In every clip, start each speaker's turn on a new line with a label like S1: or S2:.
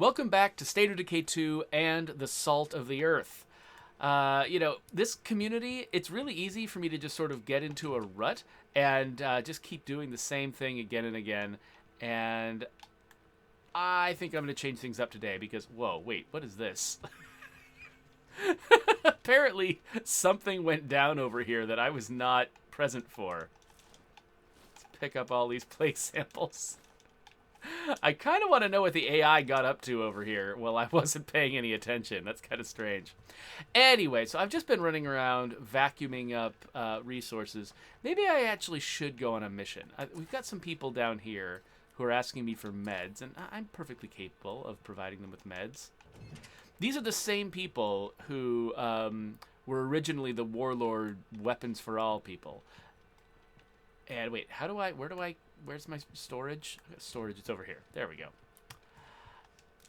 S1: Welcome back to State of Decay 2 and the Salt of the Earth. This community, it's really easy for me to just sort of get into a rut and just keep doing the same thing again and again. And I think I'm going to change things up today because, whoa, wait, what is this? Apparently, something went down over here that I was not present for. Let's pick up all these plate samples. I kind of want to know what the AI got up to over here while I wasn't paying any attention. That's kind of strange. Anyway, so I've just been running around vacuuming up resources. Maybe I actually should go on a mission. We've got some people down here who are asking me for meds, and I'm perfectly capable of providing them with meds. These are the same people who were originally the warlord weapons for all people. And wait, where's my storage? Storage, it's over here. There we go.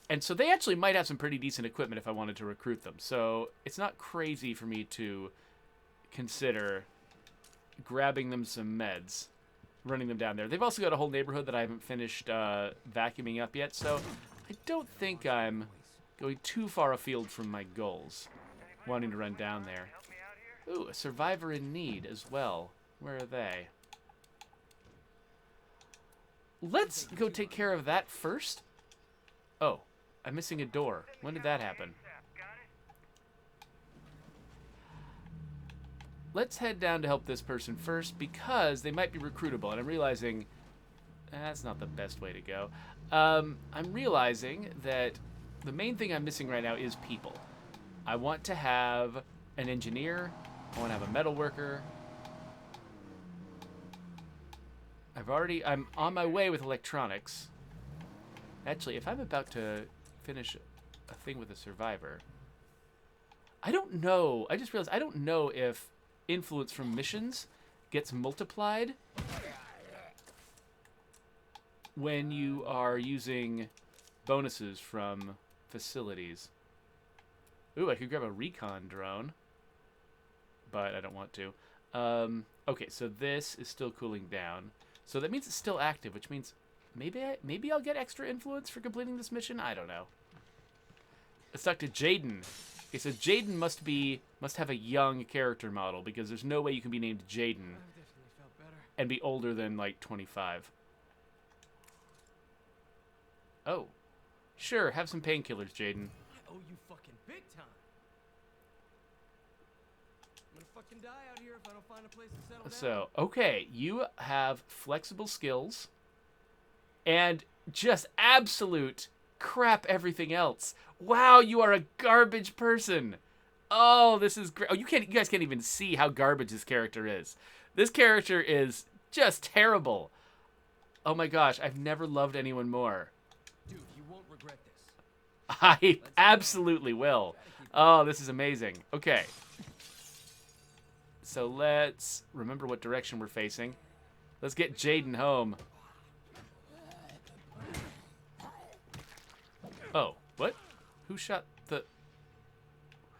S1: And so they actually might have some pretty decent equipment if I wanted to recruit them. So it's not crazy for me to consider grabbing them some meds, running them down there. They've also got a whole neighborhood that I haven't finished vacuuming up yet. So I don't think I'm going too far afield from my goals, wanting to run down there. Ooh, a survivor in need as well. Where are they? Let's go take care of that first. Oh, I'm missing a door. When did that happen? Let's head down to help this person first because they might be recruitable. And I'm realizing that's not the best way to go. I'm realizing that the main thing I'm missing right now is people. I want to have an engineer. I want to have a metal worker. I'm on my way with electronics. Actually, if I'm about to finish a thing with a survivor, I don't know. I just realized I don't know if influence from missions gets multiplied when you are using bonuses from facilities. Ooh, I could grab a recon drone, but I don't want to. Okay, so this is still cooling down. So that means it's still active, which means maybe I'll get extra influence for completing this mission. I don't know. Let's talk to JADEN. Okay, so JADEN must have a young character model because there's no way you can be named JADEN and be older than like 25. Oh, sure. Have some painkillers, JADEN.
S2: I owe you fucking big time. I'm gonna fucking die out here if I don't find a place to settle down.
S1: So, okay, you have flexible skills and just absolute crap everything else. Wow, you are a garbage person. Oh, this is great. Oh, you guys can't even see how garbage this character is. This character is just terrible. Oh my gosh, I've never loved anyone more.
S2: Dude, you won't regret this.
S1: I absolutely will. Oh, this is amazing. Okay. So let's remember what direction we're facing. Let's get JADEN home. Oh, what? Who shot the...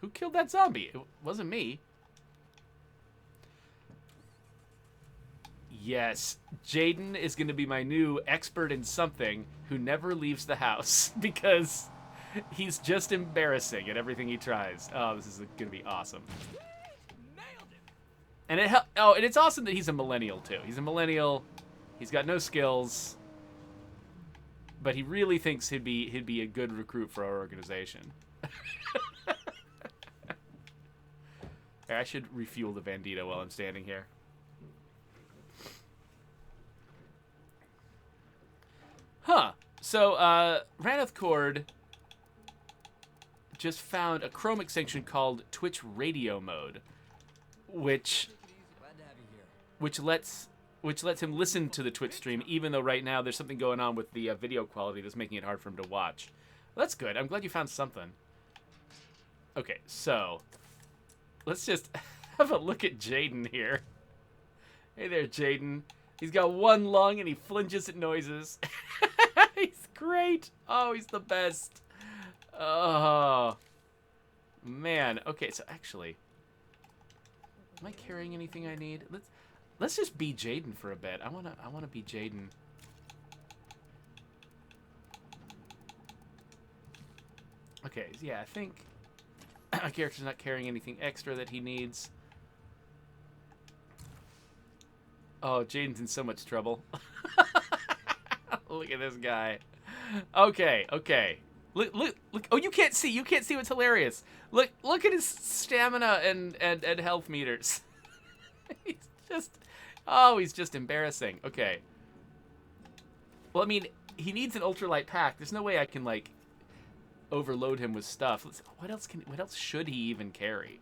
S1: Who killed that zombie? It wasn't me. Yes, JADEN is going to be my new expert in something who never leaves the house because he's just embarrassing at everything he tries. Oh, this is going to be awesome. And and it's awesome that he's a millennial too. He's a millennial. He's got no skills, but he really thinks he'd be a good recruit for our organization. I should refuel the Bandito while I'm standing here. Huh. So, Raneth Cord just found a Chrome extension called Twitch Radio Mode, which lets him listen to the Twitch stream, even though right now there's something going on with the video quality that's making it hard for him to watch. Well, that's good. I'm glad you found something. Okay, so let's just have a look at JADEN here. Hey there, JADEN. He's got one lung and he flinches at noises. He's great. Oh, he's the best. Oh, man. Okay, so actually, am I carrying anything I need? Let's just be JADEN for a bit. I wanna be JADEN. Okay, yeah, I think our character's not carrying anything extra that he needs. Oh, Jaden's in so much trouble. Look at this guy. Okay, okay. Look, look, look. Oh, you can't see. You can't see what's hilarious. Look at his stamina and health meters. He's just, oh, he's just embarrassing. Okay. Well, I mean, he needs an ultralight pack. There's no way I can, like, overload him with stuff. What else should he even carry?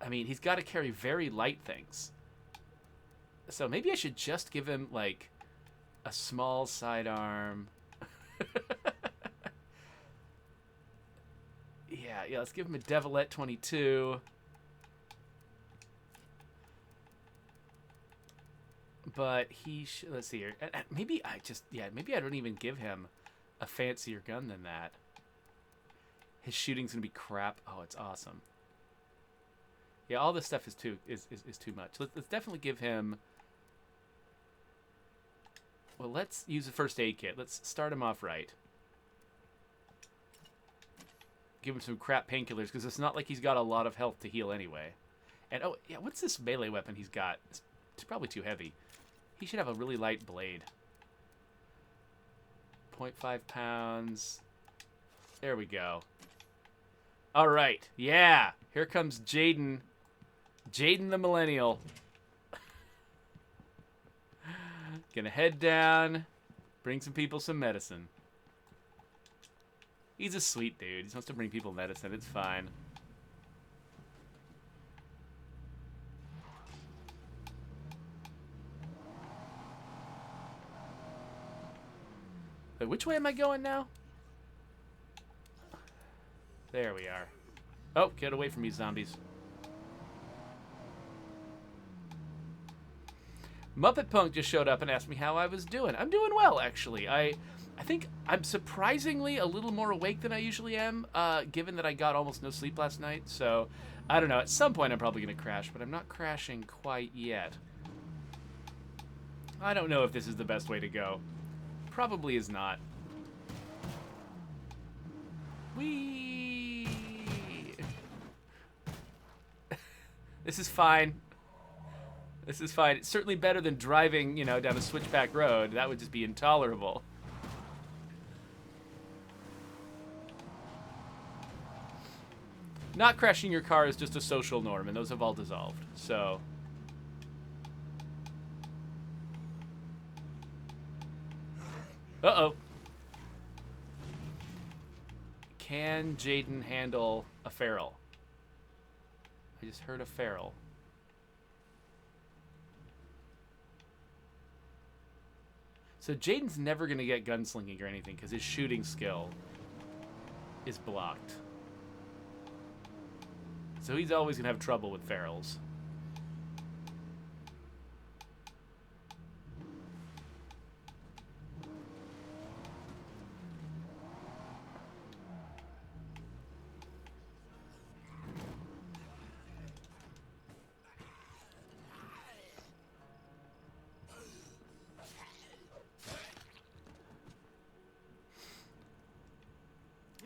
S1: I mean, he's got to carry very light things. So maybe I should just give him, like, a small sidearm. Yeah, let's give him a Devilette 22. But he should, let's see here. Maybe maybe I don't even give him a fancier gun than that. His shooting's gonna be crap. Oh, it's awesome. Yeah, all this stuff is too much. Let's definitely give him. Well, let's use a first aid kit. Let's start him off right. Give him some crap painkillers, because it's not like he's got a lot of health to heal anyway. And, oh, yeah, what's this melee weapon he's got? It's probably too heavy. He should have a really light blade. 0.5 pounds. There we go. All right. Yeah. Here comes Jaden. Jaden the Millennial. Gonna head down, bring some people some medicine. He's a sweet dude. He wants to bring people medicine. It's fine. Wait, which way am I going now? There we are. Oh, get away from me, zombies. Muppet Punk just showed up and asked me how I was doing. I'm doing well, actually. I think I'm surprisingly a little more awake than I usually am, given that I got almost no sleep last night. So, I don't know. At some point, I'm probably going to crash, but I'm not crashing quite yet. I don't know if this is the best way to go. Probably is not. Whee! This is fine. This is fine. It's certainly better than driving, you know, down a switchback road. That would just be intolerable. Not crashing your car is just a social norm, and those have all dissolved. So... Uh-oh. Can Jaden handle a feral? I just heard a feral. So Jaden's never going to get gunslinging or anything because his shooting skill is blocked. So he's always going to have trouble with ferals.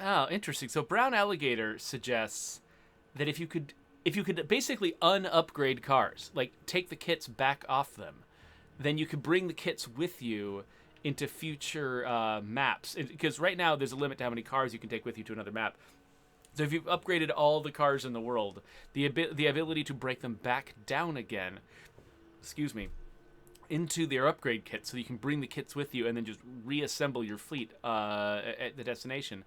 S1: Oh, interesting. So Brown Alligator suggests that if you could basically un-upgrade cars, like take the kits back off them, then you could bring the kits with you into future maps. Because right now there's a limit to how many cars you can take with you to another map. So if you've upgraded all the cars in the world, the ability to break them back down again, excuse me, into their upgrade kit, so you can bring the kits with you and then just reassemble your fleet at the destination.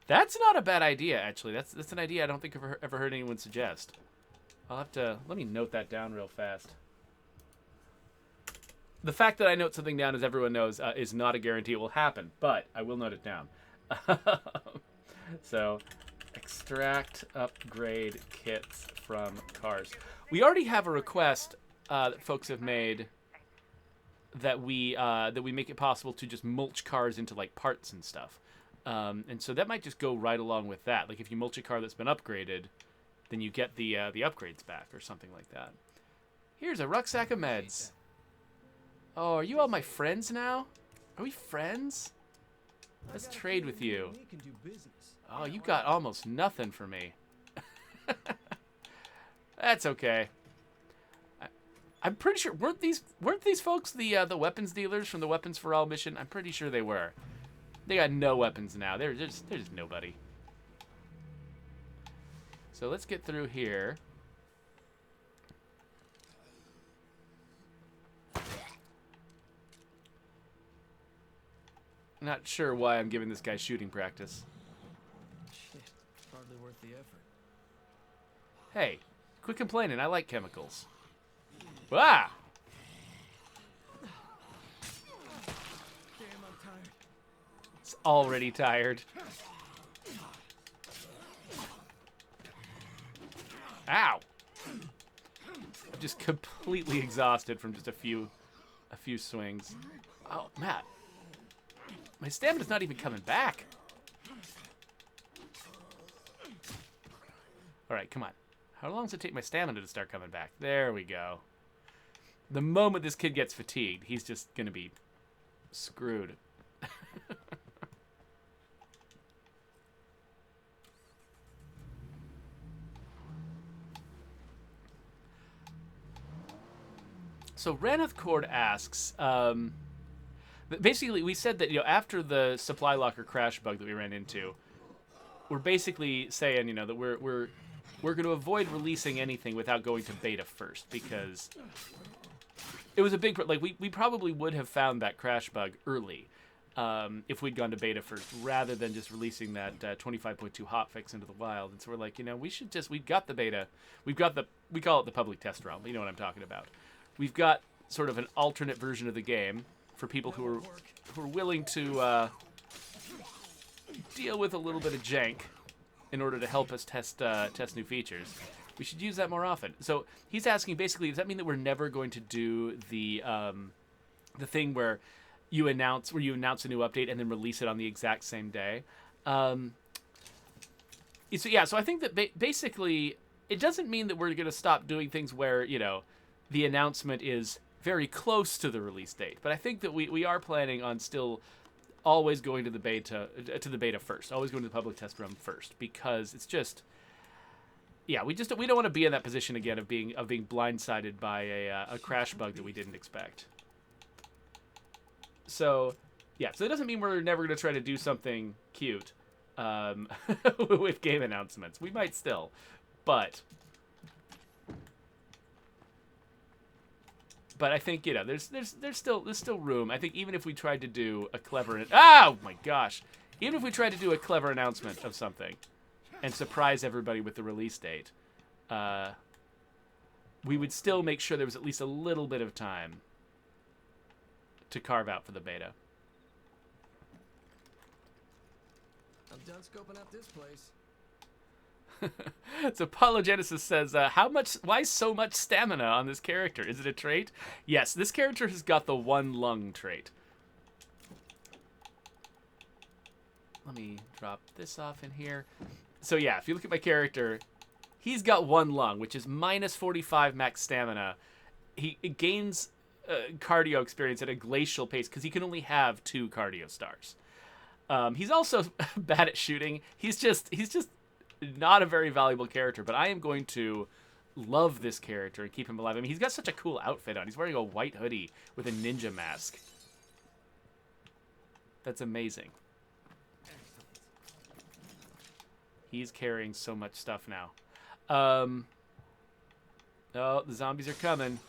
S1: That's not a bad idea, actually. That's an idea I don't think I've ever heard anyone suggest. I'll have to... Let me note that down real fast. The fact that I note something down, as everyone knows, is not a guarantee it will happen, but I will note it down. So, extract upgrade kits from cars. We already have a request that folks have made that we make it possible to just mulch cars into, like, parts and stuff. And so that might just go right along with that. Like if you mulch a car that's been upgraded, then you get the upgrades back or something like that. Here's a rucksack of meds. Oh, are you all my friends now? Are we friends? Let's trade with you.
S2: We can do business.
S1: Oh, you got almost nothing for me. That's okay. I'm pretty sure weren't these folks the weapons dealers from the Weapons for All mission? I'm pretty sure they were. They got no weapons now. They're just nobody. So let's get through here. Not sure why I'm giving this guy shooting practice.
S2: Shit, hardly worth the effort.
S1: Hey, quit complaining. I like chemicals. Ah!
S2: Damn, I'm tired.
S1: It's already tired. Ow! I'm just completely exhausted from just a few swings. Oh, Matt. My stamina's not even coming back. All right, come on. How long does it take my stamina to start coming back? There we go. The moment this kid gets fatigued, he's just going to be screwed. So Raneth Cord asks, basically we said that, after the supply locker crash bug that we ran into, we're basically saying, that we're going to avoid releasing anything without going to beta first, because it was a big, like, we probably would have found that crash bug early if we'd gone to beta first, rather than just releasing that 25.2 hotfix into the wild. And so we're like, we've got the beta, we call it the public test realm, you know what I'm talking about. We've got sort of an alternate version of the game for people who are willing to deal with a little bit of jank in order to help us test new features. We should use that more often. So he's asking, basically, does that mean that we're never going to do the thing where you announce a new update and then release it on the exact same day? So I think that basically it doesn't mean that we're going to stop doing things where the announcement is very close to the release date. But I think that we are planning on still always going to the beta first, always going to the public test room first, because it's just, we don't want to be in that position again of being blindsided by a crash bug that we didn't expect. So it doesn't mean we're never going to try to do something cute with game announcements. We might still, but I think there's still room. I think even if we tried to do a clever even if we tried to do a clever announcement of something and surprise everybody with the release date, we would still make sure there was at least a little bit of time to carve out for the beta.
S2: I'm done scoping out this place.
S1: So Apologenesis says, why so much stamina on this character? Is it a trait? Yes, this character has got the one lung trait. Let me drop this off in here. So yeah, if you look at my character, he's got one lung, which is minus 45 max stamina. He gains cardio experience at a glacial pace because he can only have 2 cardio stars. He's also bad at shooting. He's just not a very valuable character, but I am going to love this character and keep him alive. I mean, he's got such a cool outfit on. He's wearing a white hoodie with a ninja mask. That's amazing. He's carrying so much stuff now. Oh, the zombies are coming.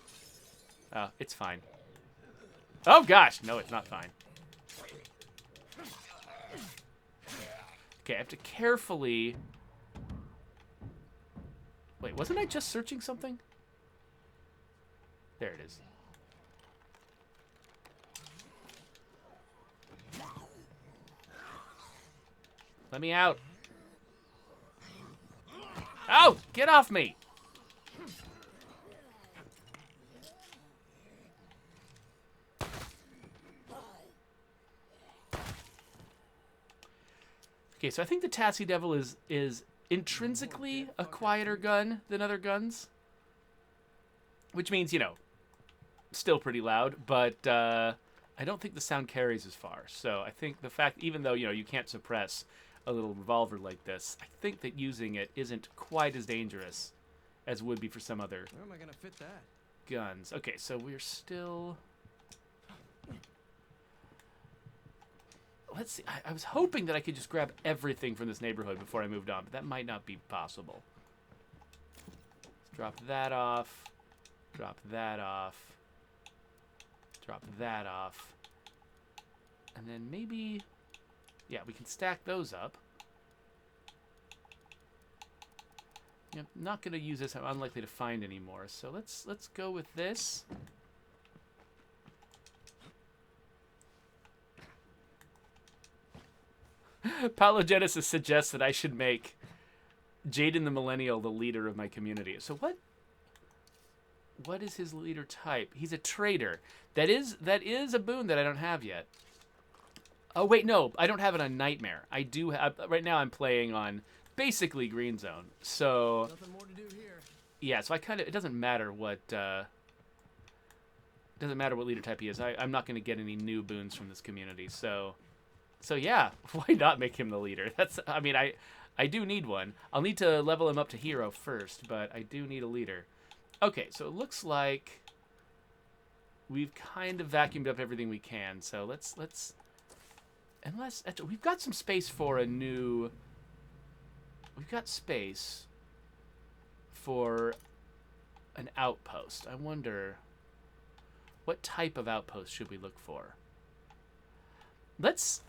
S1: Oh, it's fine. Oh, gosh. No, it's not fine. Okay, I have to carefully... Wait, wasn't I just searching something? There it is. Let me out. Oh, get off me. Okay, so I think the Tassie Devil is intrinsically a quieter gun than other guns, which means, still pretty loud, but I don't think the sound carries as far. So I think the fact, even though, you can't suppress a little revolver like this, I think that using it isn't quite as dangerous as would be for some other
S2: Where am I gonna fit that?
S1: guns. Okay, so we're still... Let's see. I was hoping that I could just grab everything from this neighborhood before I moved on, but that might not be possible. Let's drop that off. Drop that off. Drop that off. And then maybe... Yeah, we can stack those up. I'm not going to use this. I'm unlikely to find any more. So let's go with this. Palogenesis suggests that I should make Jaden the Millennial the leader of my community. So what is his leader type? He's a trader. That is a boon that I don't have yet. Oh wait, no, I don't have it on Nightmare. I do have right now. I'm playing on basically Green Zone. So
S2: Nothing more to do here.
S1: yeah, so it doesn't matter what leader type he is. I'm not going to get any new boons from this community. So yeah, why not make him the leader? I do need one. I'll need to level him up to hero first, but I do need a leader. Okay, so it looks like we've kind of vacuumed up everything we can. So unless we've got some space for a new. We've got space for an outpost. I wonder what type of outpost should we look for. Let's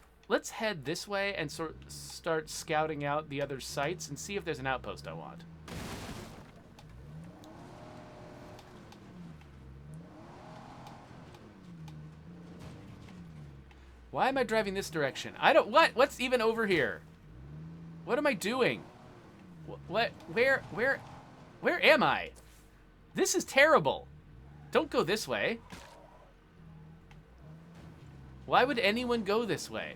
S1: head this way and start scouting out the other sites and see if there's an outpost I want. Why am I driving this direction? What's even over here? What am I doing? Where am I? This is terrible. Don't go this way. Why would anyone go this way?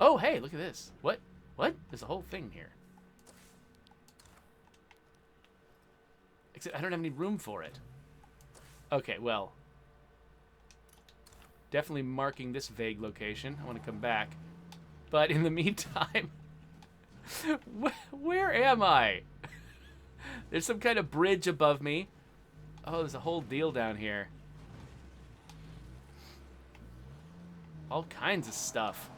S1: Oh, hey, look at this. What? There's a whole thing here. Except I don't have any room for it. Okay, well. Definitely marking this vague location. I want to come back. But in the meantime, where am I? There's some kind of bridge above me. Oh, there's a whole deal down here. All kinds of stuff.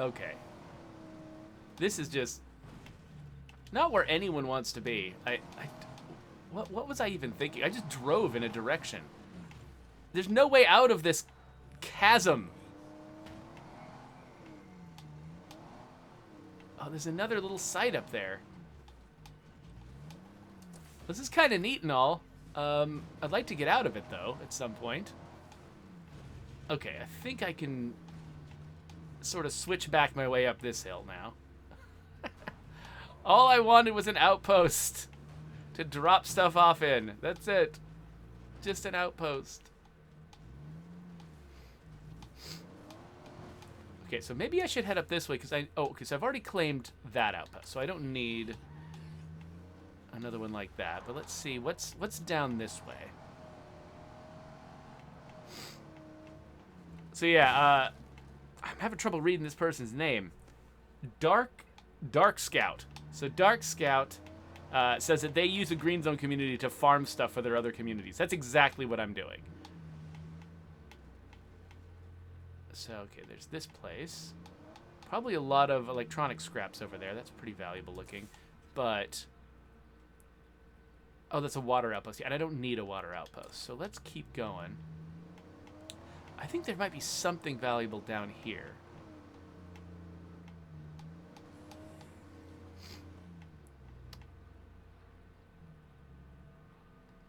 S1: Okay. This is just not where anyone wants to be. What was I even thinking? I just drove in a direction. There's no way out of this chasm. Oh, there's another little site up there. This is kind of neat and all. I'd like to get out of it, though, at some point. Okay, I think I can sort of switch back my way up this hill now. All I wanted was an outpost to drop stuff off in. That's it. Just an outpost. Okay, so maybe I should head up this way because I've already claimed that outpost, so I don't need another one like that. But let's see what's down this way. So yeah, I'm having trouble reading this person's name. Dark Scout. So Dark Scout says that they use the Green Zone community to farm stuff for their other communities. That's exactly what I'm doing. So, okay, there's this place. Probably a lot of electronic scraps over there. That's pretty valuable looking. But, oh, that's a water outpost. Yeah, and I don't need a water outpost. So let's keep going. I think there might be something valuable down here.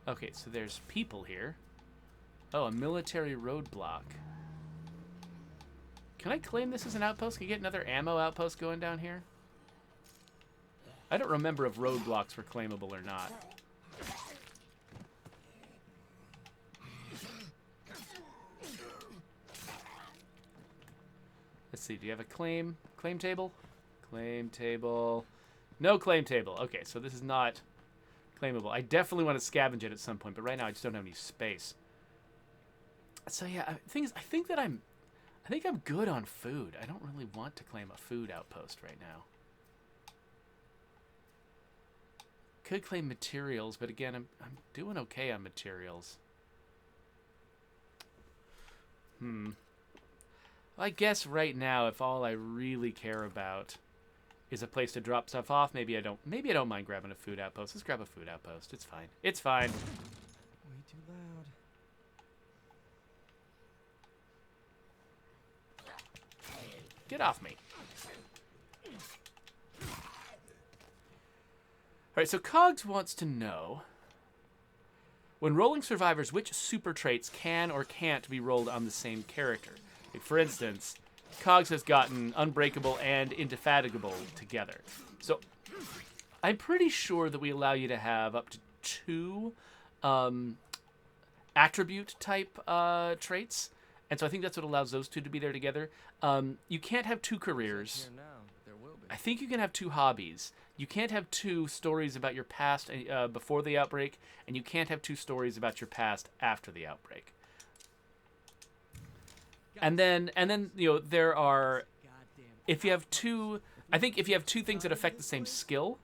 S1: Okay, so there's people here. Oh, a military roadblock. Can I claim this as an outpost? Can I get another ammo outpost going down here? I don't remember if roadblocks were claimable or not. Let's see, do you have a claim table? Claim table. No claim table. Okay, so this is not claimable. I definitely want to scavenge it at some point, but right now I just don't have any space. So yeah, I think I'm good on food. I don't really want to claim a food outpost right now. Could claim materials, but again, I'm doing okay on materials. I guess right now, if all I really care about is a place to drop stuff off, maybe I don't mind grabbing a food outpost. Let's grab a food outpost. It's fine. It's fine.
S2: Way too loud.
S1: Get off me. All right, so Cogs wants to know, when rolling survivors, which super traits can or can't be rolled on the same character? Like, for instance, Cogs has gotten Unbreakable and Indefatigable together. So I'm pretty sure that we allow you to have up to 2 attribute-type traits. And so I think that's what allows those 2 to be there together. You can't have 2 careers.
S2: Here now, there will be.
S1: I think you can have 2 hobbies. You can't have 2 stories about your past before the outbreak, and you can't have 2 stories about your past after the outbreak. And then there are, if you have 2, I think if you have 2 things that affect the same skill,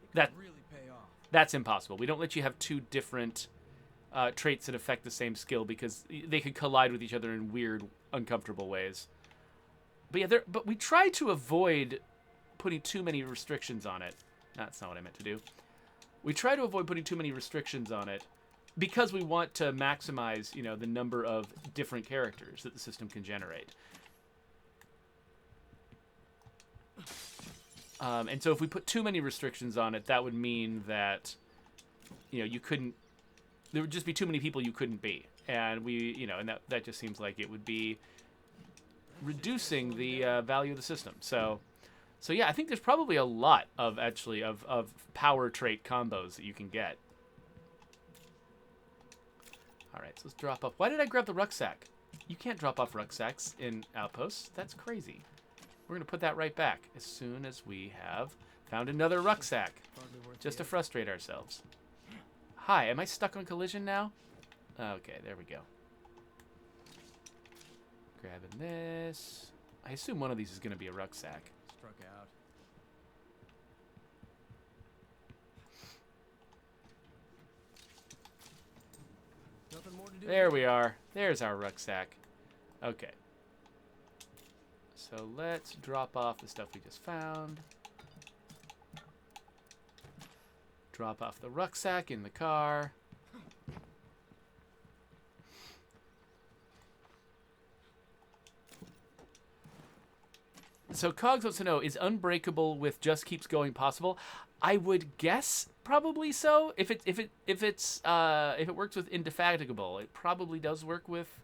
S1: that's impossible. We don't let you have 2 different traits that affect the same skill because they could collide with each other in weird, uncomfortable ways. But yeah, but we try to avoid putting too many restrictions on it. That's not what I meant to do. We try to avoid putting too many restrictions on it because we want to maximize, the number of different characters that the system can generate. And so if we put too many restrictions on it, that would mean that, you couldn't, there would just be too many people you couldn't be. And and that just seems like it would be reducing the value of the system. So yeah, I think there's probably a lot of power trait combos that you can get. All right, so let's drop off. Why did I grab the rucksack? You can't drop off rucksacks in outposts. That's crazy. We're going to put that right back as soon as we have found another rucksack, just to frustrate ourselves. Hi, am I stuck on collision now? Okay, there we go. Grabbing this. I assume one of these is going to be a rucksack.
S2: Struck out. Nothing more to do.
S1: There we are. There's our rucksack. Okay. So let's drop off the stuff we just found. Drop off the rucksack in the car. So Cogs wants to know, is Unbreakable with just keeps going possible? I would guess probably so. If it works with Indefatigable, it probably does work with.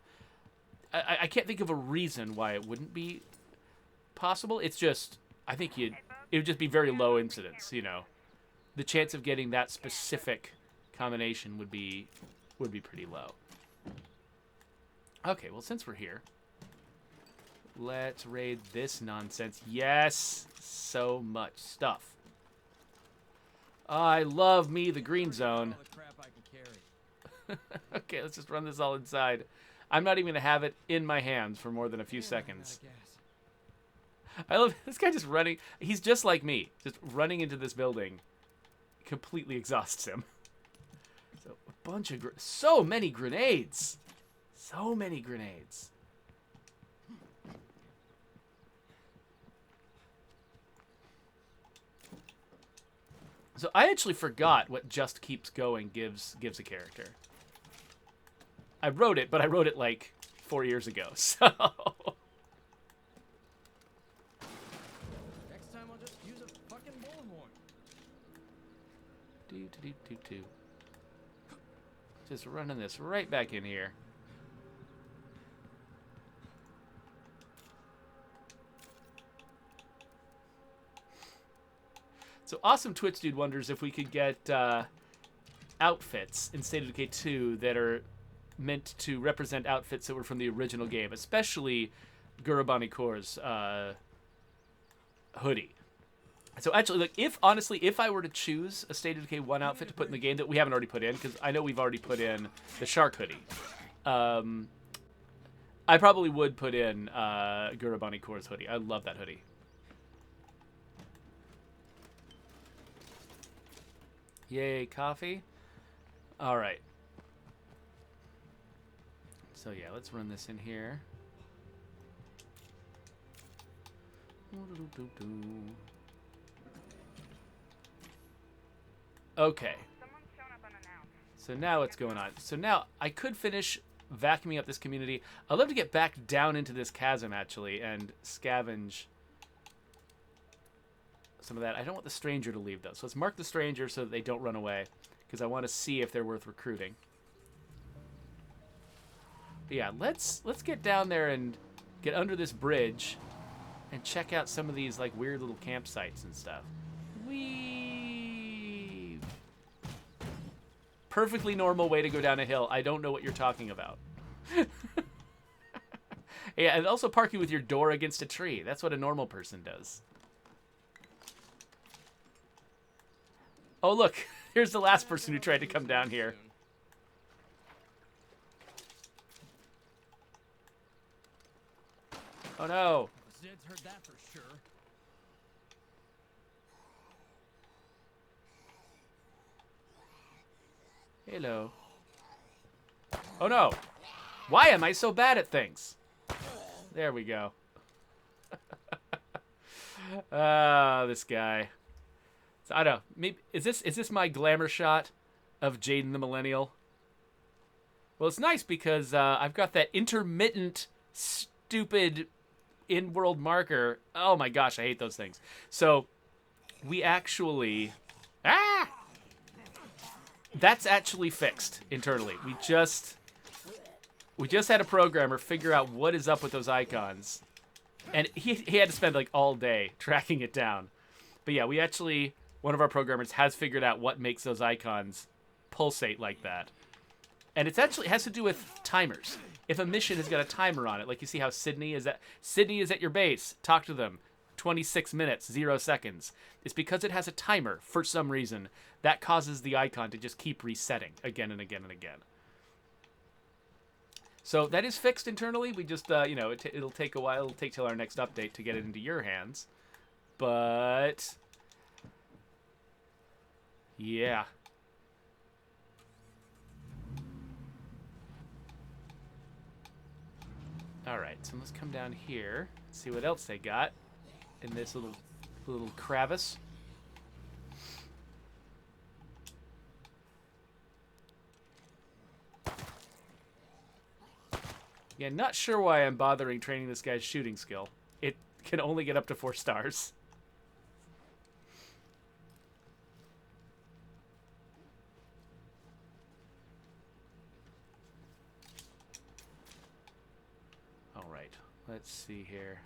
S1: I can't think of a reason why it wouldn't be possible. It's just I think it would just be very low incidence. The chance of getting that specific combination would be pretty low. Okay, well since we're here. Let's raid this nonsense. Yes! So much stuff. I love me the green zone. Okay, let's just run this all inside. I'm not even going to have it in my hands for more than a few seconds. I love this guy just running. He's just like me. Just running into this building completely exhausts him. So, a bunch of... So many grenades! So many grenades. So I actually forgot what just keeps going gives a character. I wrote it, but I wrote it like 4 years ago. So
S2: Next time I'll just use a fucking bullhorn.
S1: Do. Just running this right back in here. So Awesome Twitch Dude wonders if we could get outfits in State of Decay 2 that are meant to represent outfits that were from the original game, especially Gurubani Kor's hoodie. So actually, like, if I were to choose a State of Decay 1 outfit to put in the game that we haven't already put in, because I know we've already put in the shark hoodie, I probably would put in Gurabani Core's hoodie. I love that hoodie. Yay, coffee. All right. So yeah, let's run this in here. Okay. So now what's going on? So now I could finish vacuuming up this community. I'd love to get back down into this chasm, actually, and scavenge some of that. I don't want the stranger to leave, though. So let's mark the stranger so that they don't run away, because I want to see if they're worth recruiting. But yeah, let's get down there and get under this bridge and check out some of these, like, weird little campsites and stuff. Whee! Perfectly normal way to go down a hill. I don't know what you're talking about. Yeah, and also parking with your door against a tree. That's what a normal person does. Oh, look. Here's the last person who tried to come down here. Oh, no.
S2: Zed's heard that for sure.
S1: Hello. Oh, no. Why am I so bad at things? There we go. This guy. So, I don't know. Maybe is this my glamour shot of Jaden the Millennial? Well, it's nice because I've got that intermittent, stupid in-world marker. Oh my gosh, I hate those things. So we actually... That's actually fixed internally. We just had a programmer figure out what is up with those icons. And he had to spend like all day tracking it down. But yeah, we actually, one of our programmers has figured out what makes those icons pulsate like that. And it has to do with timers. If a mission has got a timer on it, like you see how Sydney is at your base, talk to them. 26 minutes, 0 seconds. It's because it has a timer for some reason that causes the icon to just keep resetting again and again and again. So that is fixed internally. We just, it'll take a while. It'll take till our next update to get it into your hands. But yeah. All right, so let's come down here, see what else they got in this little crevice. Yeah, not sure why I'm bothering training this guy's shooting skill. It can only get up to 4 stars. All right, let's see here.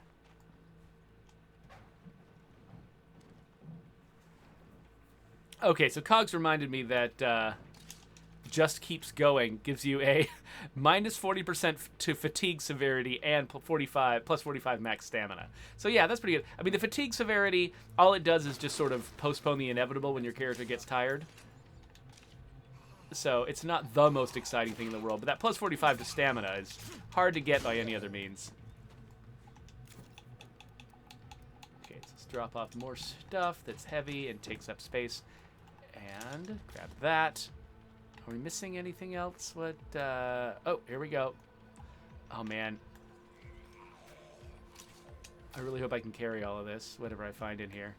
S1: Okay, so Cogs reminded me that Just Keeps Going gives you a minus 40% to fatigue severity and plus 45 max stamina. So yeah, that's pretty good. I mean, the fatigue severity, all it does is just sort of postpone the inevitable when your character gets tired. So it's not the most exciting thing in the world, but that plus 45 to stamina is hard to get by any other means. Okay, so let's drop off more stuff that's heavy and takes up space. And grab that. Are we missing anything else? What, oh, here we go. Oh, man. I really hope I can carry all of this, whatever I find in here.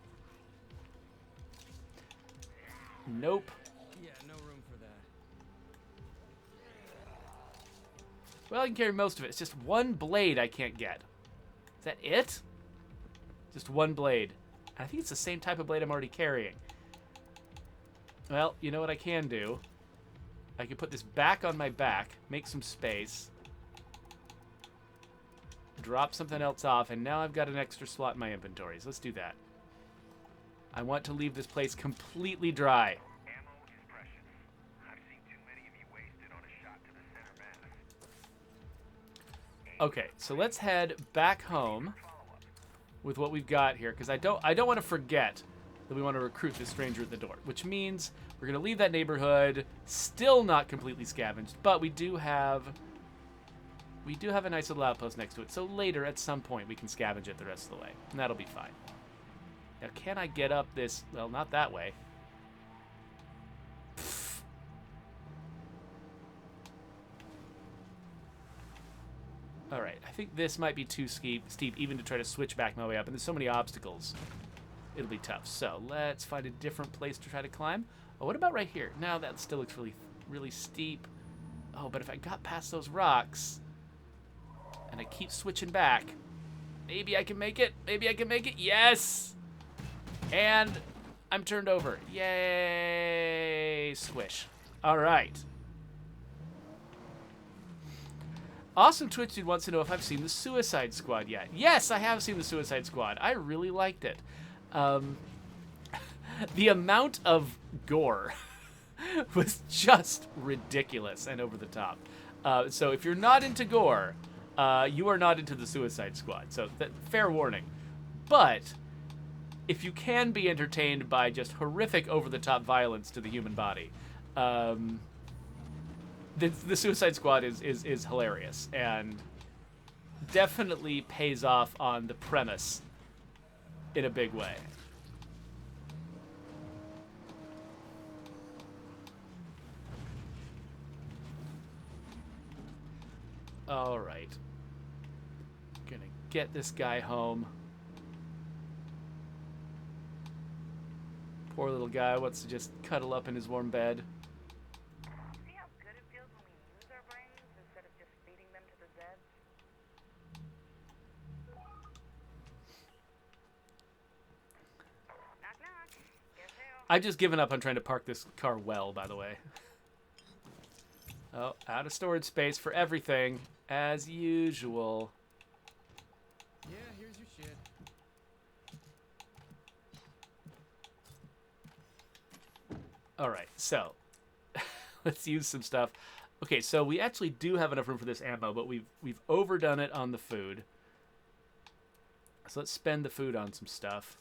S1: Nope.
S2: Yeah, no room for that.
S1: Well, I can carry most of it. It's just one blade I can't get. Is that it? Just one blade. I think it's the same type of blade I'm already carrying. Well, you know what I can do? I can put this back on my back, make some space, drop something else off, and now I've got an extra slot in my inventory. So let's do that. I want to leave this place completely dry.
S3: Ammo is precious. I've seen too many of you wasted on a shot to the center mass.
S1: Okay, so let's head back home with what we've got here, because I don't want to forget that we want to recruit this stranger at the door, which means we're going to leave that neighborhood still not completely scavenged, but we do have a nice little outpost next to it. So later, at some point, we can scavenge it the rest of the way, and that'll be fine. Now, can I get up this? Well, not that way. All right, I think this might be too steep even to try to switch back my way up, and there's so many obstacles. It'll be tough. So let's find a different place to try to climb. Oh, what about right here? Now that still looks really, really steep. Oh, but if I got past those rocks and I keep switching back, maybe I can make it. Maybe I can make it. Yes! And I'm turned over. Yay! Squish. All right. Awesome Twitch Dude wants to know if I've seen the Suicide Squad yet. Yes, I have seen the Suicide Squad. I really liked it. The amount of gore was just ridiculous and over the top. So if you're not into gore, you are not into the Suicide Squad. So fair warning. But if you can be entertained by just horrific over-the-top violence to the human body, the Suicide Squad is hilarious and definitely pays off on the premise in a big way. All right. Gonna get this guy home. Poor little guy wants to just cuddle up in his warm bed.
S4: See how good it feels when we use our brains instead of just feeding them to the Zeds? Knock, knock. Guess who?
S1: I've just given up on trying to park this car well, by the way. Oh, out of storage space for everything, as usual.
S2: Yeah, here's your shit.
S1: All right, so let's use some stuff. Okay, so we actually do have enough room for this ammo, but we've overdone it on the food. So let's spend the food on some stuff.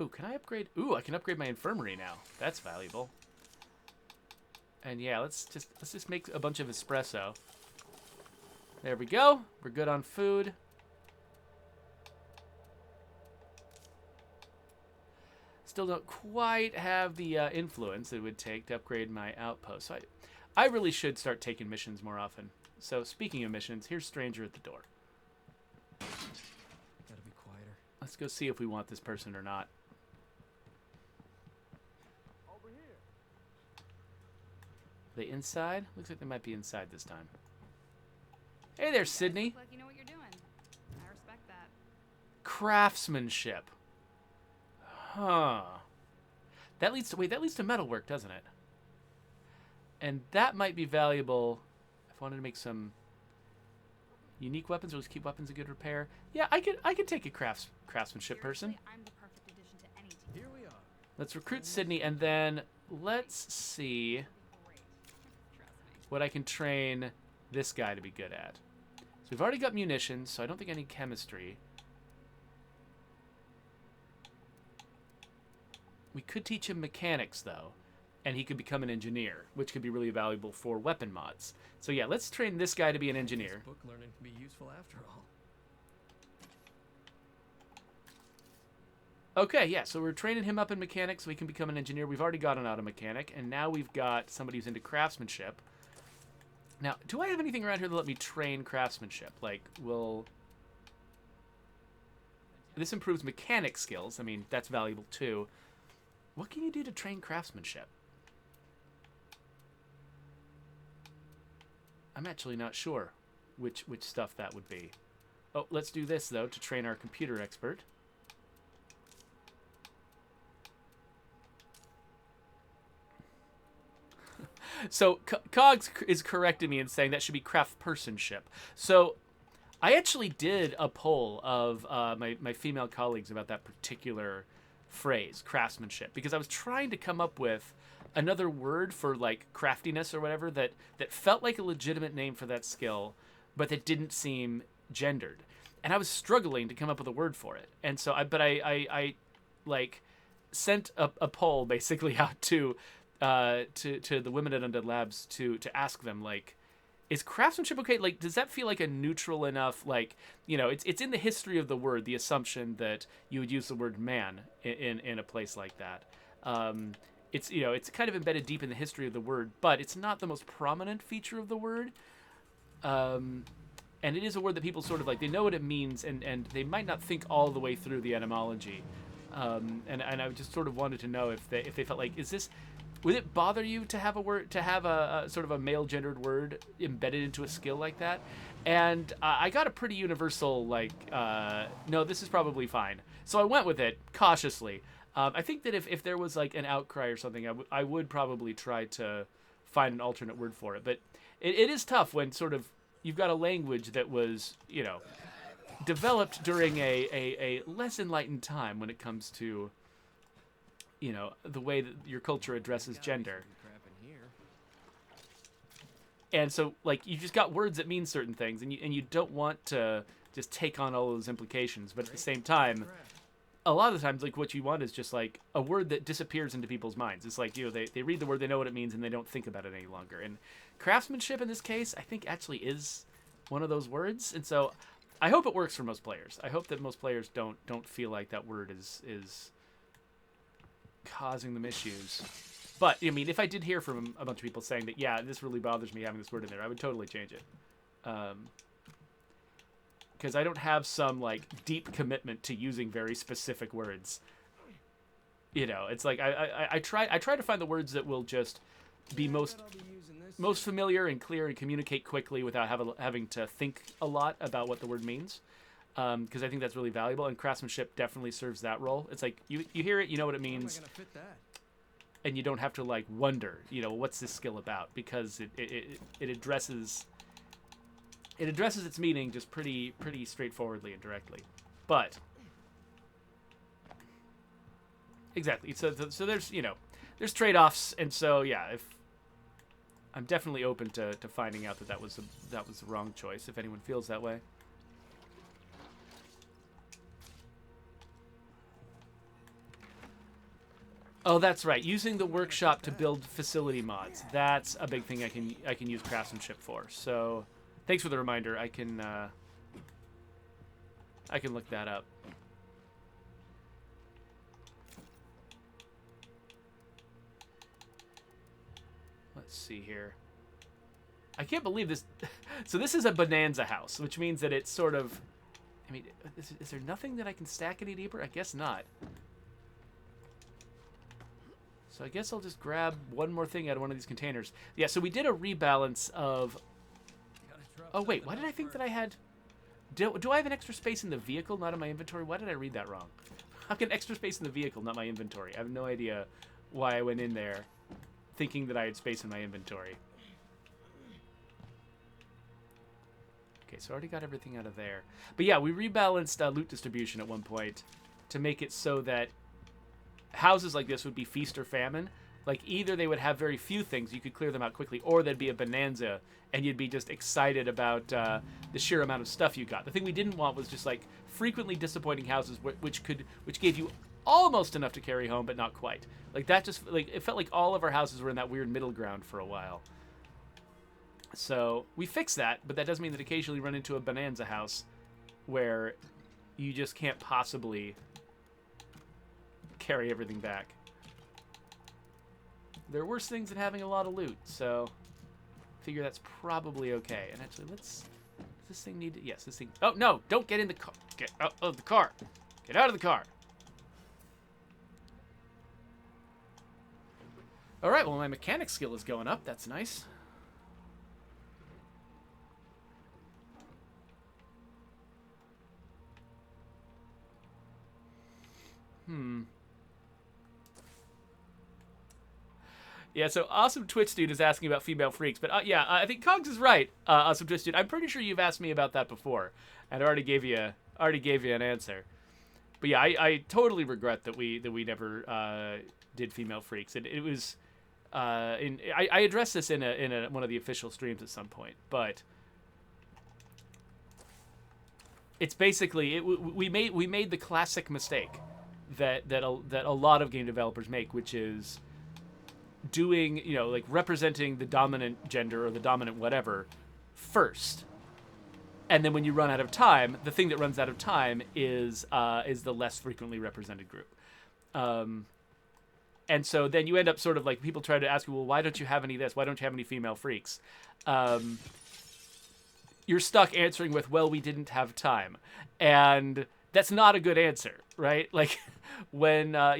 S1: Ooh, can I upgrade? Ooh, I can upgrade my infirmary now. That's valuable. And yeah, let's just make a bunch of espresso. There we go. We're good on food. Still don't quite have the influence it would take to upgrade my outpost. So I really should start taking missions more often. So speaking of missions, here's Stranger at the door.
S2: Gotta be quieter.
S1: Let's go see if we want this person or not.
S2: Over here.
S1: Are they inside? Looks like they might be inside this time. Hey there, Sydney.
S5: Look like you know what you're doing. I respect that.
S1: Craftsmanship. Huh. That leads to metalwork, doesn't it? And that might be valuable if I wanted to make some unique weapons or just keep weapons in good repair. Yeah, I could take a craftsmanship person.
S5: Seriously, I'm the perfect addition to any team.
S2: Here we are.
S1: Let's recruit Sydney, and then let's see
S5: Great. Trust me.
S1: what I can train this guy to be good at. So we've already got munitions, so I don't think I need chemistry. We could teach him mechanics, though, and he could become an engineer, which could be really valuable for weapon mods. So yeah, let's train this guy to be an engineer.
S2: Book learning can be useful after all.
S1: Okay, yeah, so we're training him up in mechanics so he can become an engineer. We've already got an auto mechanic, and now we've got somebody who's into craftsmanship. Now, do I have anything around here that let me train craftsmanship? Like, this improves mechanic skills. I mean, that's valuable too. What can you do to train craftsmanship? I'm actually not sure which stuff that would be. Oh, let's do this, though, to train our computer expert. So, Cogs is correcting me in saying that should be craftspersonship. So, I actually did a poll of my female colleagues about that particular phrase, craftsmanship, because I was trying to come up with another word for, like, craftiness or whatever that felt like a legitimate name for that skill, but that didn't seem gendered. And I was struggling to come up with a word for it. And so, I like sent a poll basically out to the women at Undead Labs to ask them, like, is craftsmanship okay? Like, does that feel like a neutral enough, like, you know, it's in the history of the word, the assumption that you would use the word man in a place like that. It's, you know, it's kind of embedded deep in the history of the word, but it's not the most prominent feature of the word. And it is a word that people sort of like, they know what it means, and they might not think all the way through the etymology. And I just sort of wanted to know if they felt like, would it bother you to have a sort of a male gendered word embedded into a skill like that? And I got a pretty universal, like, no, this is probably fine. So I went with it cautiously. I think that if there was like an outcry or something, I would probably try to find an alternate word for it. But it is tough when sort of you've got a language that was, you know, developed during a less enlightened time when it comes to, you know, the way that your culture addresses gender. And so, like, you just got words that mean certain things, and you don't want to just take on all those implications. But at the same time, a lot of the times, like, what you want is just, like, a word that disappears into people's minds. It's like, you know, they read the word, they know what it means, and they don't think about it any longer. And craftsmanship, in this case, I think actually is one of those words. And so I hope it works for most players. I hope that most players don't feel like that word is causing them issues. But I mean, if I did hear from a bunch of people saying that, yeah, this really bothers me having this word in there, I would totally change it, because I don't have some like deep commitment to using very specific words. You know, it's like I try to find the words that will just be most familiar and clear and communicate quickly without having to think a lot about what the word means. Because I think that's really valuable, and craftsmanship definitely serves that role. It's like you hear it, you know what it means, and you don't have to like wonder, you know, what's this skill about, because it addresses its meaning just pretty straightforwardly and directly. But exactly, so there's, you know, there's trade-offs, and so yeah, if I'm definitely open to finding out that was the wrong choice if anyone feels that way. Oh, that's right. Using the workshop to build facility mods. That's a big thing I can use craftsmanship for. So, thanks for the reminder. I can look that up. Let's see here. I can't believe this. So this is a bonanza house, which means that it's sort of, I mean, is there nothing that I can stack any deeper? I guess not. So I guess I'll just grab one more thing out of one of these containers. Yeah, so we did a rebalance of... Oh, wait, why did I think that I had... Do I have an extra space in the vehicle, not in my inventory? Why did I read that wrong? I've got extra space in the vehicle, not my inventory. I have no idea why I went in there thinking that I had space in my inventory. Okay, so I already got everything out of there. But yeah, we rebalanced loot distribution at one point to make it so that houses like this would be feast or famine. Like, either they would have very few things, you could clear them out quickly, or there'd be a bonanza, and you'd be just excited about the sheer amount of stuff you got. The thing we didn't want was just, like, frequently disappointing houses which gave you almost enough to carry home, but not quite. Like, that just, like, it felt like all of our houses were in that weird middle ground for a while. So, we fixed that, but that does mean that occasionally you run into a bonanza house where you just can't possibly carry everything back. There are worse things than having a lot of loot, so I figure that's probably okay. And actually, does this thing need to, yes, this thing, oh no, don't get in the car, get out of the car, get out of the car. All right, well, my mechanic skill is going up, that's nice. Yeah, so Awesome Twitch Dude is asking about female freaks, but yeah, I think Cogs is right. Awesome Twitch Dude, I'm pretty sure you've asked me about that before, and I already gave you an answer. But yeah, I totally regret that we never did female freaks. It was I addressed this in one of the official streams at some point, but it's basically we made the classic mistake that a lot of game developers make, which is doing, like representing the dominant gender or the dominant whatever first. And then when you run out of time, the thing that runs out of time is the less frequently represented group. And so then you end up sort of like, people try to ask you, well, why don't you have any of this? Why don't you have any female freaks? You're stuck answering with, well, we didn't have time. And that's not a good answer, right? Like when, I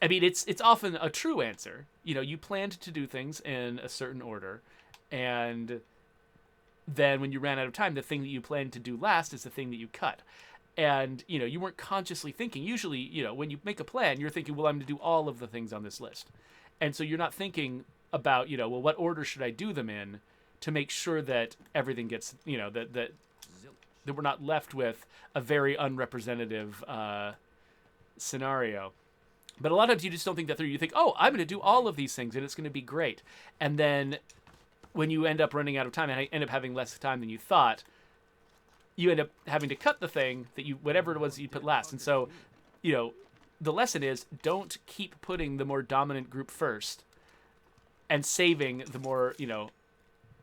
S1: mean, it's often a true answer. You planned to do things in a certain order, and then when you ran out of time, the thing that you planned to do last is the thing that you cut. And, you weren't consciously thinking. Usually, when you make a plan, you're thinking, well, I'm going to do all of the things on this list. And so you're not thinking about, well, what order should I do them in to make sure that everything gets, that we're not left with a very unrepresentative scenario. But a lot of times you just don't think that through. You think, oh, I'm going to do all of these things and it's going to be great. And then when you end up running out of time and end up having less time than you thought, you end up having to cut the thing that whatever it was you put last. And so, the lesson is, don't keep putting the more dominant group first and saving the more,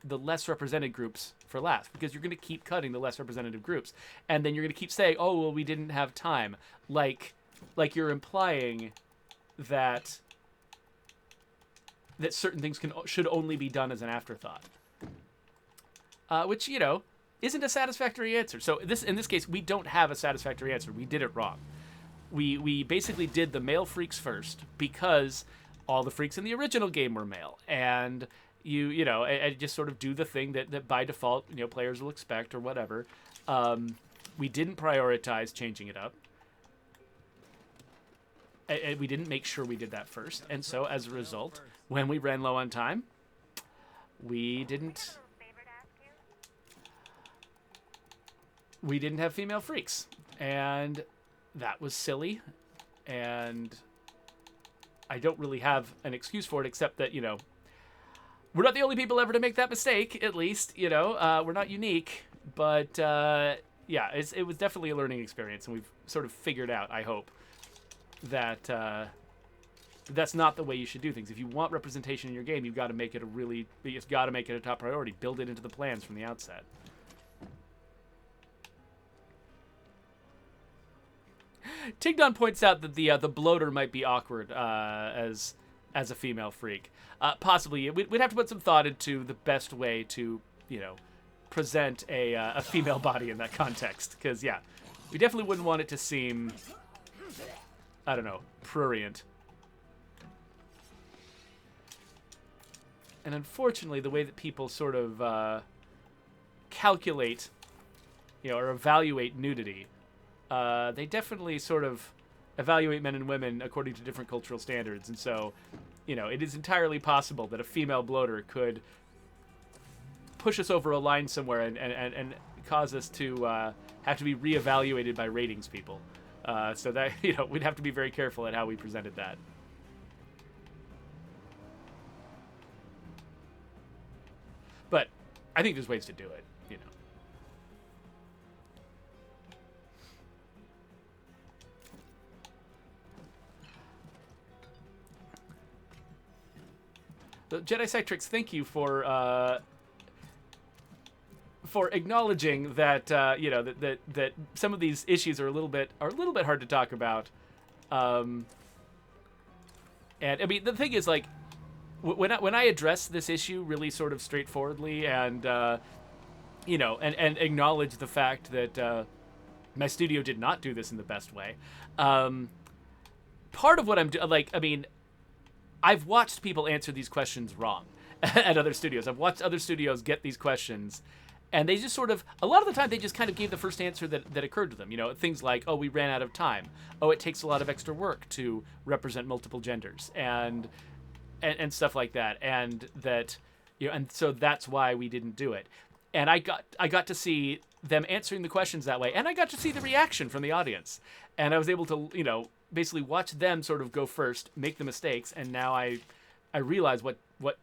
S1: the less represented groups for last, because you're going to keep cutting the less representative groups. And then you're going to keep saying, oh, well, we didn't have time. Like you're implying that certain things should only be done as an afterthought, which isn't a satisfactory answer. So in this case, we don't have a satisfactory answer. We did it wrong. We basically did the male freaks first because all the freaks in the original game were male, and and just sort of do the thing that by default players will expect or whatever. We didn't prioritize changing it up. And we didn't make sure we did that first. And so, as a result, when we ran low on time, we didn't have female freaks. And that was silly. And I don't really have an excuse for it, except that, we're not the only people ever to make that mistake, at least. We're not unique. But, yeah, it was definitely a learning experience. And we've sort of figured out, I hope, that that's not the way you should do things. If you want representation in your game, you've got to make it a top priority. Build it into the plans from the outset. Tigdon points out that the bloater might be awkward as a female freak. Possibly, we'd have to put some thought into the best way to present a female body in that context. Because yeah, we definitely wouldn't want it to seem, I don't know, prurient. And unfortunately, the way that people sort of calculate, or evaluate nudity, they definitely sort of evaluate men and women according to different cultural standards. And so, it is entirely possible that a female bloater could push us over a line somewhere and cause us to have to be reevaluated by ratings people. So that, we'd have to be very careful at how we presented that. But I think there's ways to do it, The Jedi Sectrix, thank you for acknowledging that that some of these issues are a little bit hard to talk about. And I mean, the thing is, like, when I address this issue really sort of straightforwardly and and acknowledge the fact that my studio did not do this in the best way, part of what I'm doing, like, I mean, I've watched people answer these questions wrong at other studios. I've watched other studios get these questions, and they just sort of, a lot of the time, they just kind of gave the first answer that occurred to them. Things like, oh, we ran out of time. Oh, it takes a lot of extra work to represent multiple genders, and stuff like that. And that, and so that's why we didn't do it. And I got to see them answering the questions that way, and I got to see the reaction from the audience. And I was able to, basically watch them sort of go first, make the mistakes, and now I realize what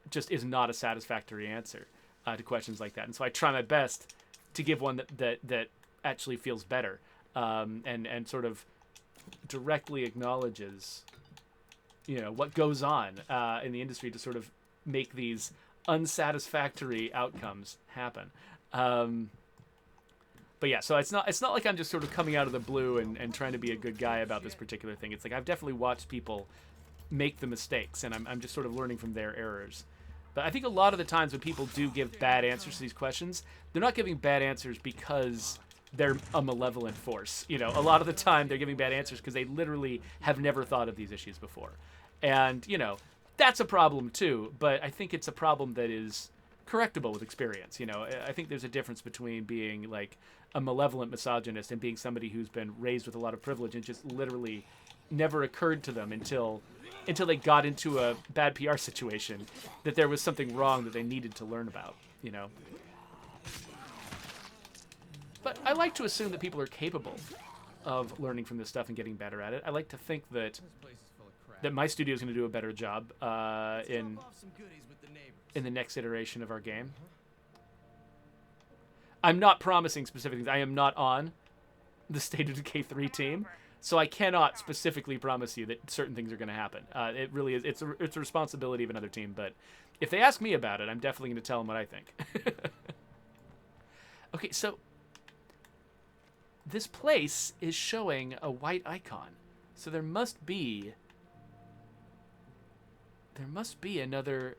S1: just is not a satisfactory answer to questions like that. And so I try my best to give one that actually feels better, and sort of directly acknowledges, you know, what goes on in the industry to sort of make these unsatisfactory outcomes happen. But yeah, so it's not like I'm just sort of coming out of the blue and trying to be a good guy about this particular thing. It's like I've definitely watched people make the mistakes, and I'm just sort of learning from their errors. But I think a lot of the times when people do give bad answers to these questions, they're not giving bad answers because they're a malevolent force. You know, a lot of the time they're giving bad answers because they literally have never thought of these issues before. And, you know, that's a problem too, but I think it's a problem that is correctable with experience. You know, I think there's a difference between being like a malevolent misogynist and being somebody who's been raised with a lot of privilege and just literally never occurred to them until they got into a bad PR situation that there was something wrong that they needed to learn about, you know. But I like to assume that people are capable of learning from this stuff and getting better at it. I like to think that
S2: This place is full of crap.
S1: that my studio is going to do a better job in
S2: Drop off some goodies with the neighbors.
S1: the next iteration of our game. I'm not promising specific things. I am not on the State of Decay 3 team, so I cannot specifically promise you that certain things are going to happen. It really is. It's a responsibility of another team, but if they ask me about it, I'm definitely going to tell them what I think. Okay, so this place is showing a white icon, so there must be another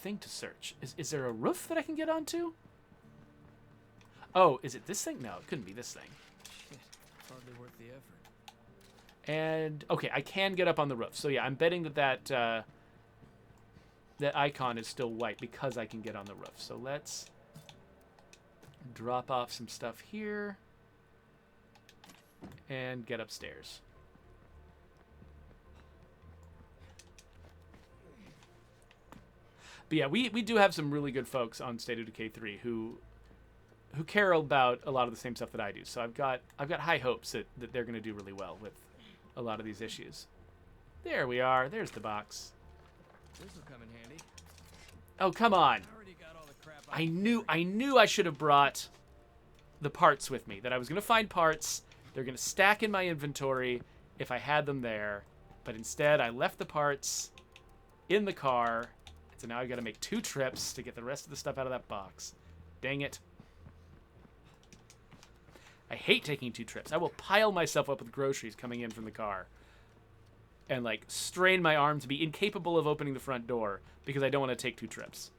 S1: thing to search. Is there a roof that I can get onto? Oh, is it this thing? No, it couldn't be this thing.
S2: Shit, hardly worth the effort.
S1: And okay, I can get up on the roof. So yeah, I'm betting that icon is still white because I can get on the roof. So let's drop off some stuff here and get upstairs. But yeah, we do have some really good folks on State of Decay 3 who care about a lot of the same stuff that I do. So I've got high hopes that they're going to do really well with a lot of these issues. There we are. There's the box.
S2: This will come in handy.
S1: Oh, come on.
S2: I already got all the crap.
S1: I knew I should have brought the parts with me. That I was going to find parts. They're going to stack in my inventory if I had them there. But instead, I left the parts in the car. So now I've got to make 2 trips to get the rest of the stuff out of that box. Dang it. I hate taking 2 trips. I will pile myself up with groceries coming in from the car. And, like, strain my arm to be incapable of opening the front door because I don't want to take 2 trips.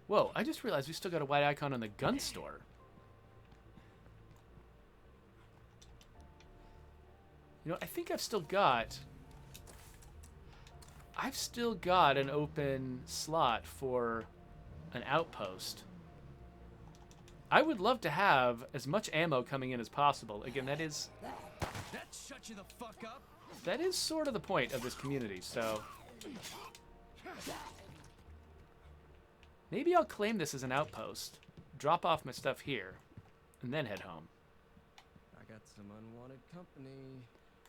S1: Whoa, I just realized we still got a white icon on the gun store. You know, I think I've still got an open slot for an outpost. I would love to have as much ammo coming in as possible. Again, that is
S2: Shut you the fuck up.
S1: sort of the point of this community, so maybe I'll claim this as an outpost, drop off my stuff here, and then head home.
S2: I got some unwanted company.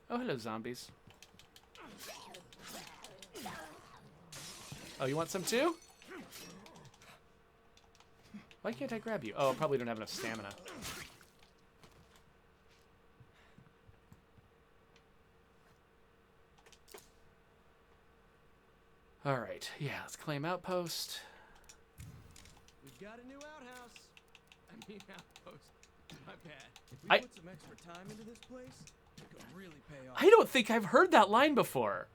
S1: Oh, hello, zombies. Oh, you want some too? Why can't I grab you? Oh, I probably don't have enough stamina. Alright, yeah, let's claim outpost.
S2: We've got a new outhouse. I mean outpost. My bad. If we
S1: I-
S2: put some extra time into this place, it could really pay off.
S1: I don't think I've heard that line before.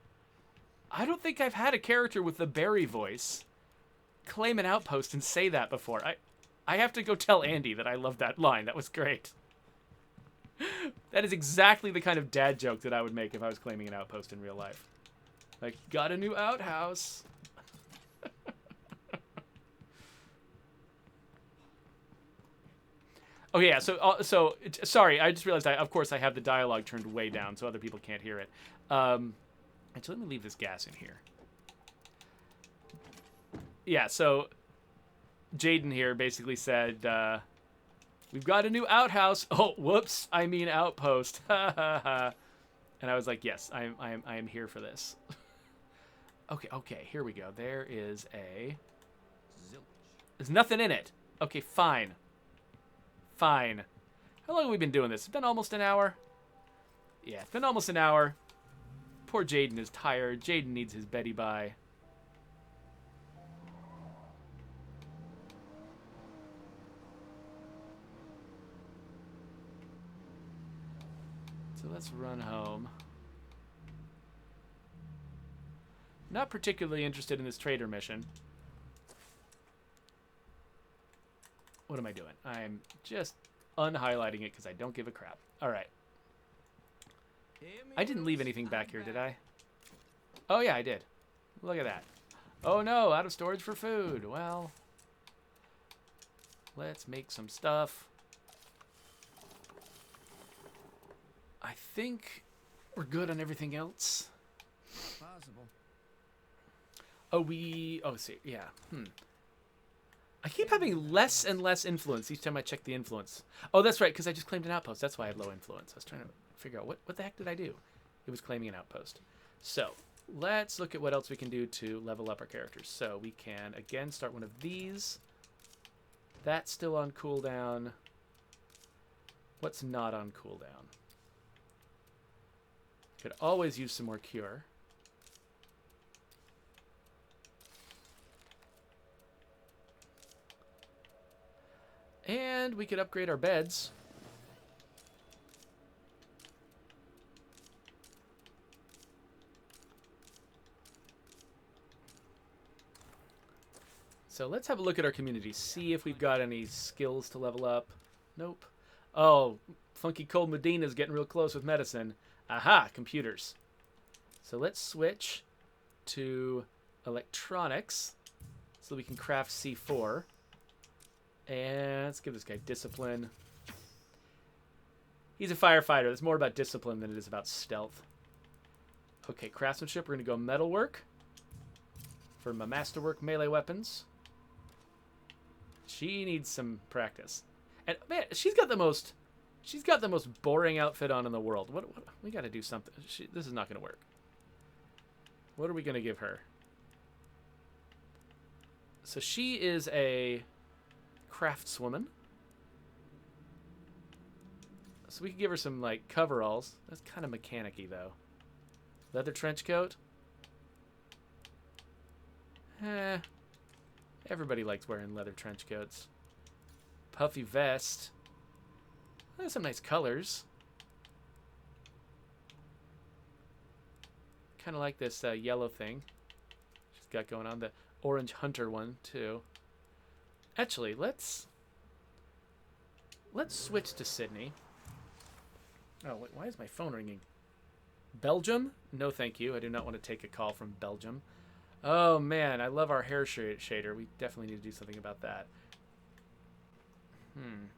S1: I don't think I've had a character with the Barry voice claim an outpost and say that before. I have to go tell Andy that I love that line. That was great. That is exactly the kind of dad joke that I would make if I was claiming an outpost in real life. Like, got a new outhouse. Oh yeah, so sorry, I just realized of course I have the dialogue turned way down so other people can't hear it. Actually, let me leave this gas in here. Yeah, so Jaden here basically said, we've got a new outhouse. Oh, whoops, I mean outpost. And I was like, yes, I am here for this. Okay, here we go. There is a...
S2: Zilch.
S1: There's nothing in it. Okay, fine. Fine. How long have we been doing this? It's been almost an hour? Yeah, it's been almost an hour. Poor Jaden is tired. Jaden needs his Betty Bye. So let's run home. Not particularly interested in this trader mission. What am I doing? I'm just unhighlighting it because I don't give a crap. All right. I didn't leave anything back here, did I? Oh, yeah, I did. Look at that. Oh, no, out of storage for food. Well, let's make some stuff. I think we're good on everything else.
S2: Possible.
S1: Oh, see, yeah. I keep having less and less influence each time I check the influence. Oh, that's right, because I just claimed an outpost. That's why I have low influence. I was trying to figure out what the heck did I do? It was claiming an outpost. So let's look at what else we can do to level up our characters. So we can, again, start one of these. That's still on cooldown. What's not on cooldown? Could always use some more cure. And we could upgrade our beds. So let's have a look at our community. See if we've got any skills to level up. Nope. Oh, Funky Cold Medina's getting real close with medicine. Aha, computers. So let's switch to electronics so we can craft C4. And let's give this guy discipline. He's a firefighter. It's more about discipline than it is about stealth. Okay, craftsmanship. We're going to go metalwork for my masterwork melee weapons. She needs some practice. And man, she's got the most boring outfit on in the world. What we got to do something. This is not going to work. What are we going to give her? So she is a craftswoman. So we could give her some like coveralls. That's kind of mechanic-y though. Leather trench coat. Everybody likes wearing leather trench coats. Puffy vest. There's some nice colors. Kind of like this yellow thing she's got going on. The orange hunter one too. Actually, let's switch to Sydney. Oh, wait, why is my phone ringing? Belgium? No, thank you. I do not want to take a call from Belgium. Oh, man, I love our hair shader. We definitely need to do something about that.
S6: I think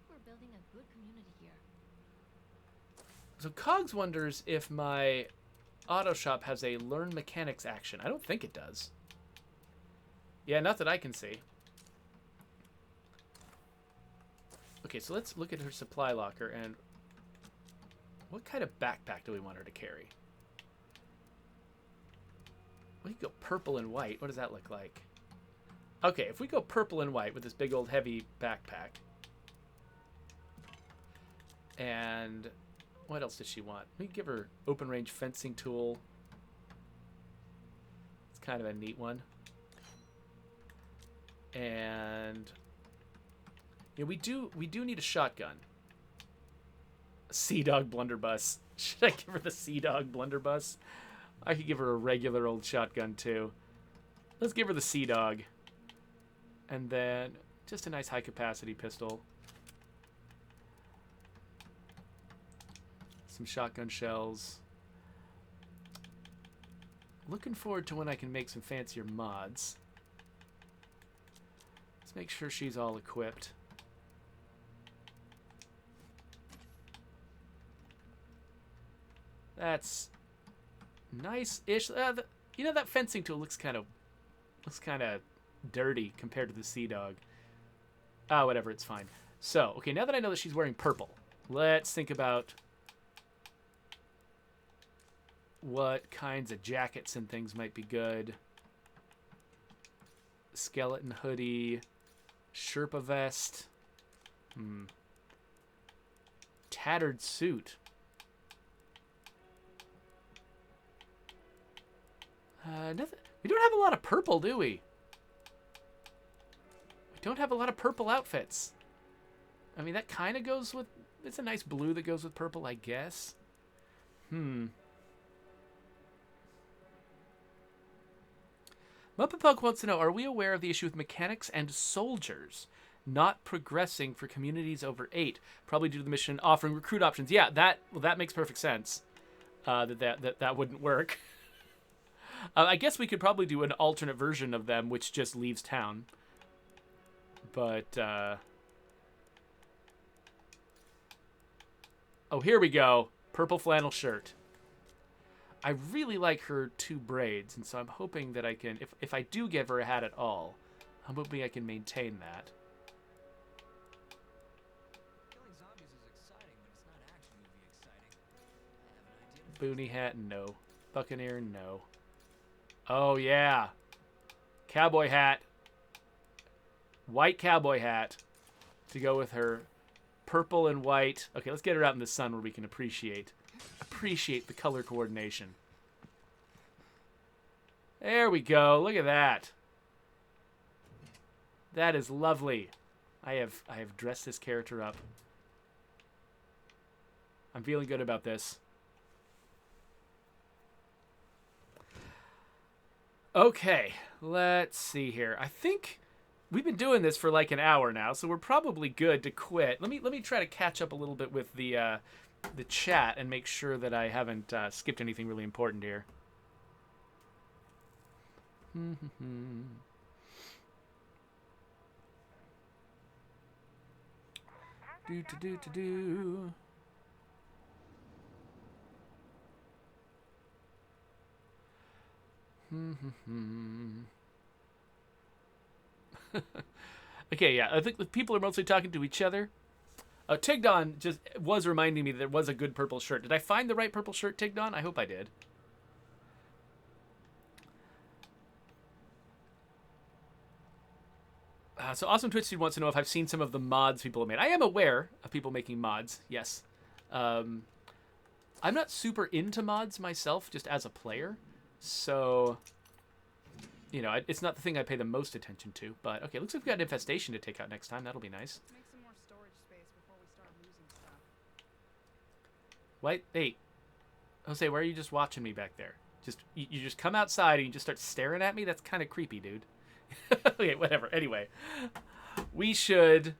S6: we're building a good community here.
S1: So Cogs wonders if my auto shop has a learn mechanics action. I don't think it does. Yeah, not that I can see. Okay, so let's look at her supply locker and what kind of backpack do we want her to carry? We can go purple and white. What does that look like? Okay, if we go purple and white with this big old heavy backpack. And what else does she want? We can give her open range fencing tool. It's kind of a neat one. And yeah, we do need a shotgun. A Sea Dog blunderbuss. Should I give her the Sea Dog blunderbuss? I could give her a regular old shotgun too. Let's give her the Sea Dog. And then just a nice high capacity pistol. Some shotgun shells. Looking forward to when I can make some fancier mods. Let's make sure she's all equipped. That's nice-ish. You know, that fencing tool looks kind of dirty compared to the Sea Dog. Ah, whatever, it's fine. So, okay, now that I know that she's wearing purple, let's think about what kinds of jackets and things might be good. Skeleton hoodie. Sherpa vest. Tattered suit. Nothing. We don't have a lot of purple, do we? We don't have a lot of purple outfits. I mean, that kind of goes with... It's a nice blue that goes with purple, I guess. Muppet Pug wants to know, are we aware of the issue with mechanics and soldiers not progressing for communities over 8? Probably due to the mission offering recruit options. Yeah, that makes perfect sense. That wouldn't work. I guess we could probably do an alternate version of them, which just leaves town. But, oh, here we go. Purple flannel shirt. I really like her 2 braids, and so I'm hoping that I can, if I do give her a hat at all, I'm hoping I can maintain that.
S2: Killing zombies is exciting, but it's not action movie exciting. I have an idea.
S1: Boonie hat, no. Buccaneer, no. Oh, yeah. Cowboy hat. White cowboy hat to go with her purple and white. Okay, let's get her out in the sun where we can appreciate the color coordination. There we go. Look at that. That is lovely. I have dressed this character up. I'm feeling good about this. Okay, let's see here. I think we've been doing this for like an hour now, so we're probably good to quit. Let me try to catch up a little bit with the chat and make sure that I haven't skipped anything really important here. Do. Okay, yeah, I think the people are mostly talking to each other. Tigdon just was reminding me that there was a good purple shirt. Did I find the right purple shirt, Tigdon? I hope I did. So Awesome Twitch Dude wants to know if I've seen some of the mods people have made. I am aware of people making mods, yes. I'm not super into mods myself, just as a player. So, you know, it's not the thing I pay the most attention to. But, okay, looks like we've got Infestation to take out next time. That'll be nice.
S5: Make some more storage space before we start losing stuff.
S1: Wait, hey. Jose, why are you just watching me back there? You just come outside and you just start staring at me? That's kind of creepy, dude. Okay, whatever. Anyway, we should...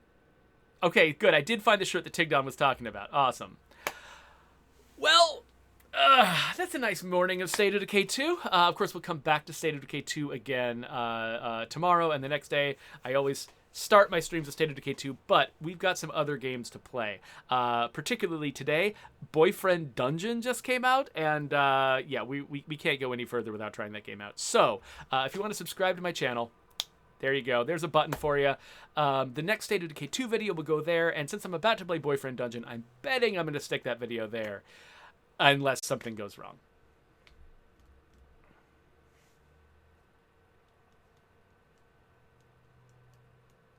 S1: Okay, good. I did find the shirt that Tigdon was talking about. Awesome. Well, that's a nice morning of State of Decay 2. Of course, we'll come back to State of Decay 2 again tomorrow and the next day. I always start my streams with State of Decay 2, but we've got some other games to play. Particularly today, Boyfriend Dungeon just came out, and yeah, we can't go any further without trying that game out. So, if you want to subscribe to my channel, there you go. There's a button for you. The next State of Decay 2 video will go there, and since I'm about to play Boyfriend Dungeon, I'm betting I'm going to stick that video there, unless something goes wrong.